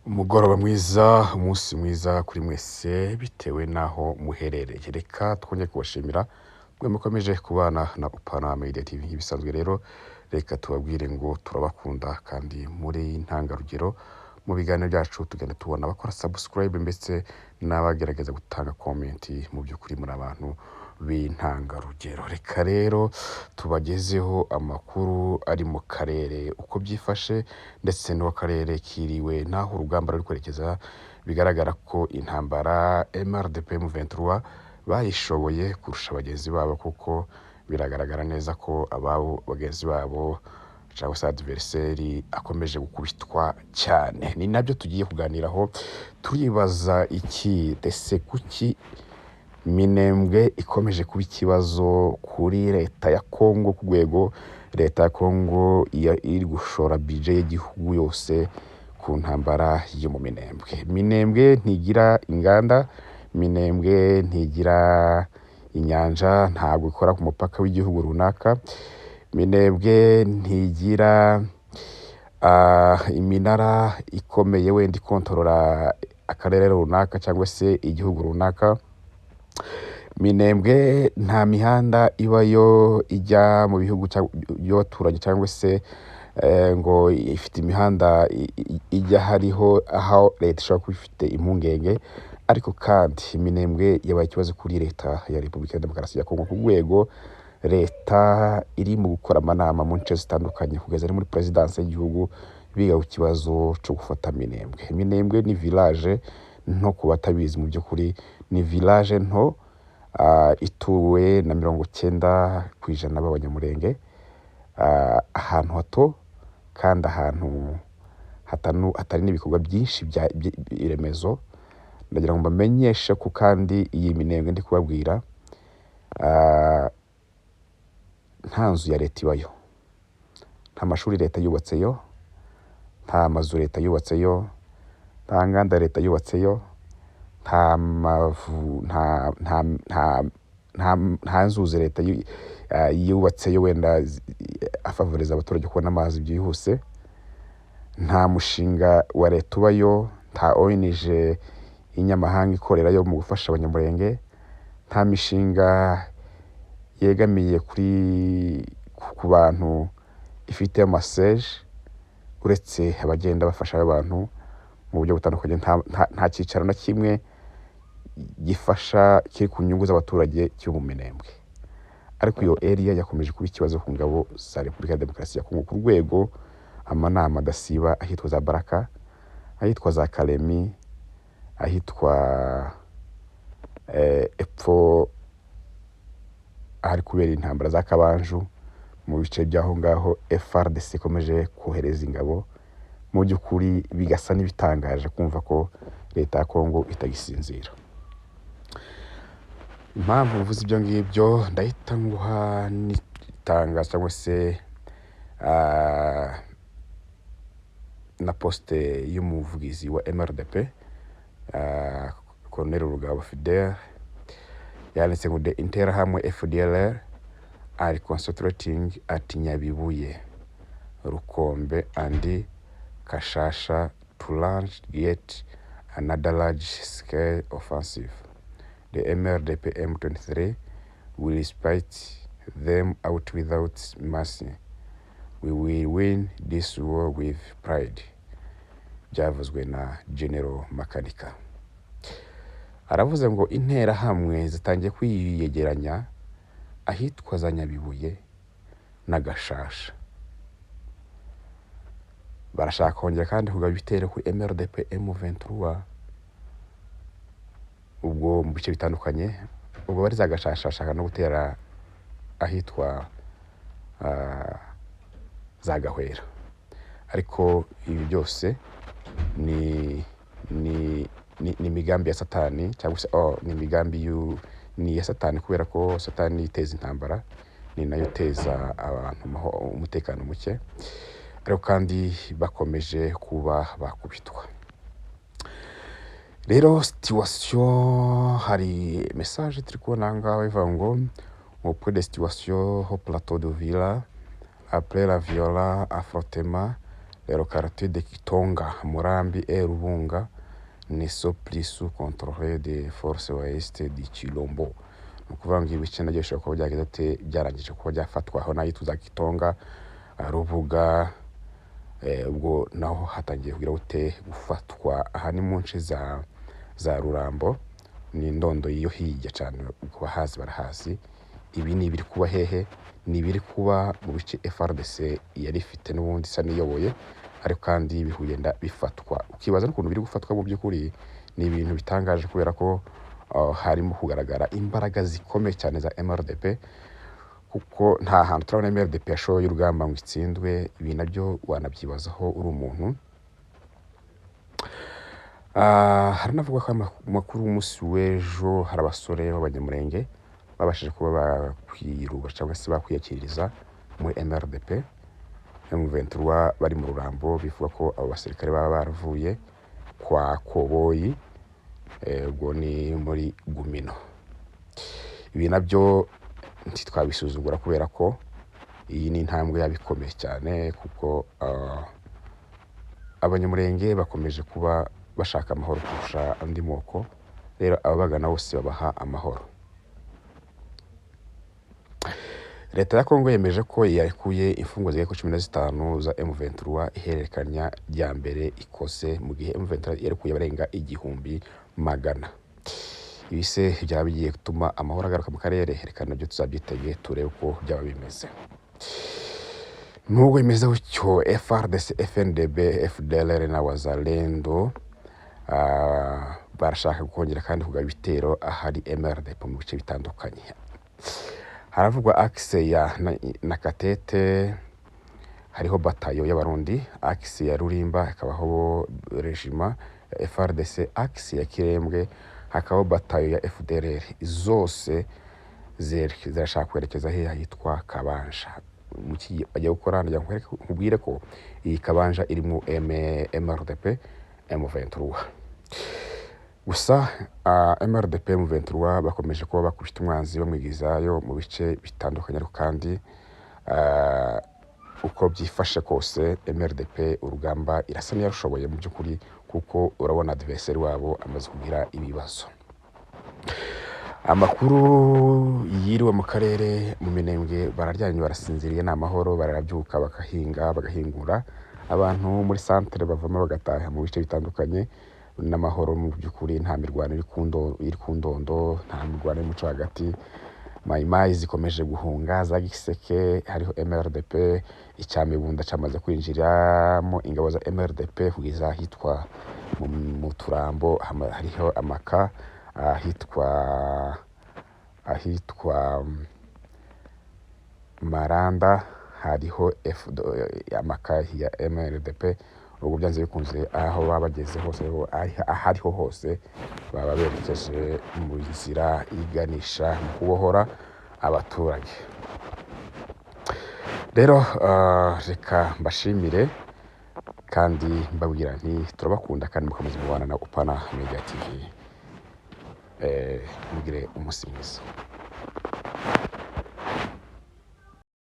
Umugoroba mwiza, umunsi mwiza kuri mwese bitewe n'aho muherereye. Reka twongere kubashimira mwe mukomeje kubana na Upana Media TV. Nk'ibisanzwe rero reka tubabwire ngo turabakunda kandi muri intangarugero mu biganiro byacu tugenda tubona abakora subscribe ndetse n'abagerageza gutanga comment. Mu by'ukuri muri abantu b'intangarugero. Reka rero tubagezeho amakuru ari mu karere uko byifashe ndetse n'akarere kiriwe n'aho urugamba ruri kwerekeza. Bigaragara ko intambara MRDP M23 bayishoboye kurusha bagenzi babo, kuko biragaragara neza ko ababo bagenzi babo cyangwa se adversary akomeje gukubitwa cyane. Ni nabyo tugiye kuganiraho, turibaza iki ese kuki Minembwe ikomeje kuba ikibazo kuri leta ya Kongo, ku rwego leta ya Kongo iri gushora budget y'igihugu yose ku ntambara yo mu Minembwe. Minembwe ntigira inganda, Minembwe ntigira inyanja, ntabwo ikora ku mupaka w'igihugu runaka, Minembwe ntigira iminara ikomeye wenda ikontorora akarere runaka cyangwa se igihugu runaka. Minembwe nta mihanda ibayo ijya mu bihugu by'abaturanyi cyangwa se ngo ifite imihanda ijya hariho aho leta ishobora kuba ifite impungenge. Ariko kandi Minembwe yabaye ikibazo kuri leta ya Repubulika ya Demokarasi ya Kongo, ku rwego leta iri mu gukora amanama mu nce zitandukanye kugeza ari muri perezidansi y'igihugu biga ku kibazo cyo gufata Minembwe. Minembwe ni village nto, ku batabizi mu by'ukuri ni village nto ituwe na 90% b'abanyamurenge, ahantu hato kandi ahantu hatari n'ibikorwa byinshi bya remezo. Ndagira ngo mbamenyeshe ko kandi iyi Minembwe ndi kubabwira nta nzu ya leta ibayo, nta mashuri leta yubatseyo, nta mazu leta yubatseyo, nta nganda leta yubatseyo, nta nzuzi leta yubatseyo wenda afavoriza abaturage kubona amazi byihuse, nta mushinga wa leta ubayo, nta ONG y'inyamahanga ikorerayo mu gufasha abanyamurenge, nta mishinga yegamiye ku bantu ifite amaseje, uretse abagenda bafasha abantu mu buryo butandukanye. Nta cyicaro na kimwe gifasha kiri ku nyungu z'abaturage cyo mu Minembwe. Ariko iyo area yakomeje kuba ikibazo ku ngabo za Repubulika ya Demokarasi ya Kongo, ku rwego amanama adasiba ahitwa za Baraka, ahitwa za Kalemi, ahitwa epfo ahari kubera intambara za Kabanju. Mu bice by'aho ngaho FARDC ikomeje kohereza ingabo. Mu by'ukuri bigasa n'ibitangaje kumva ko leta ya Kongo itagisinzira. Impamvu mvuze ibyo ngibyo, ndahita nguha n'itangazo cyangwa se na poste y'umuvugizi wa MRDP, Colonel Rugaba Fidel, yanditse ngo the Interahamwe FDLR are concentrating at Nyabibuye, Rukombe and Kashasha to launch yet another large-scale offensive. The MRDP M23 will spite them out without mercy. We will win this war with pride. Byavuzwe na General Makanika. Aravuze ngo interahamwe zitangiye kwiyegeranya ahitwa za Nyabibuye na Gashasha. Barashaka kongera kandi kugaba ibitero ku MRDP M23 ubwo mu bice bitandukanye. Ubwo bari za Gashasha bashaka no gutera ahitwa za Gahwera. Ariko ibi byose ni imigambi ya Satani, cyangwa se ni imigambi ni ya Satani, kubera ko Satani iteza intambara, ni nayo iteza abantu umutekano muke. Ariko kandi bakomeje kuba bakubitwa. Rero situation, hari message turi kubona ngaho ivuga ngo au point de situation au plateau de Villa après la violent affrontement les localités de Kitonga, Murambi et Rubunga ne sont plus sous contrôle des forces ouest du Chilombo. Ni ukuvuga ngo ibice nabyo bishobora kuba byarangije kuba byafatwaho n'ahitwa za Kitonga, Rubuga, ubwo naho hatangiye kugira gufatwa. Aha ni mu nce za Rurambo n'indondo iyo hirya cyane, kuba hazi barahazi. Ibi ni ibiri kuba hehe, ni ibiri kuba mu bice FARDC yari ifite n'ubundi isa niyoboye, ariko kandi bihugenda bifatwa. Ukibaza n'ukuntu biri gufatwa mu by'ukuri, ni ibintu bitangaje kubera ko harimo kugaragara imbaraga zikomeye cyane za MRDP, kuko nta hantu turabona MRDP yashoye urugamba ngo itsindwe. Ibi nabyo wanabyibazaho uri umuntu. Haranavuga ko amakuru y'umunsi w'ejo hari abasore b'abanyamurenge babashije kuba bakwiruba cyangwa se bakwiyakiriza muri MRDP M23 bari mu Rurambo. Bivuga ko abo basirikare baba baravuye kwa Koboyi, ubwo ni muri Gumino. Ibi nabyo ntitwabisuzugura kubera ko iyi ni intambwe yabikomeye cyane, kuko abanyamurenge bakomeje kuba bashaka amahoro kurusha andi moko. Rero ababagana bose babaha amahoro. Leta ya Kongo yemeje ko yarekuye imfungwa zigera kuri 15 za M23, ihererekanya rya mbere ikoze mu gihe M23 yarekuye barenga 1,000. Ibi se byaba bigiye gutuma amahoro agaruka mu karere? Reka nabyo tuzabyitege turebe uko byaba bimeze. Nubwo bimeze gutyo, FARDC, FNDB, FDLR na Wazalendo barashaka kongera kandi kugaba ibitero ahari MRDP mu bice bitandukanye. Haravugwa axe ya Nakatete, hariho batayo y'Abarundi, axe ya Rulimba, hakabaho regiment ya FARDC, axe ya Kirembwe, hakabaho batayo ya FDLR. Zose zirashaka kwerekeza ahitwa Kabanja. Muki bajya gukora njya nkubwire ko iyi Kabanja irimo MRDP M23. Gusa MRDP M23 bakomeje kuba bakubita umwanzi bamwigizayo mu bice bitandukanye, ariko kandi uko byifashe kose MRDP urugamba irasa n'iyarushoboye mu by'ukuri, kuko urabona adversaire wabo amaze kugira ibibazo. Amakuru yiriwe mu karere mu Minembwe, bararyanye barasinziriye, ni amahoro, barabyuka bakahinga bagahingura. Abantu muri centre bavamo bagataha mu bice bitandukanye n'amahoro. Mu by'ukuri nta mirwano iri ku ndondo, nta mirwano y'umuco hagati. Mayimayi zikomeje guhunga za Giseke, hariho MRDP. Icyamibunda cyamaze kwinjiramo ingabo za MRDP kugeza ahitwa mu Turambo, hariho amaka ahitwa Maranda, hariho amaka ya MRDP. Ubwo byanze bikunze aho baba bageze hose, ahariho hose baba berekeje mu nzira iganisha mu kubohora abaturage. Rero reka mbashimire kandi mbabwira nti turabakunda kandi mukomeze mubana na Upana Media TV. Mugire umunsi mwiza.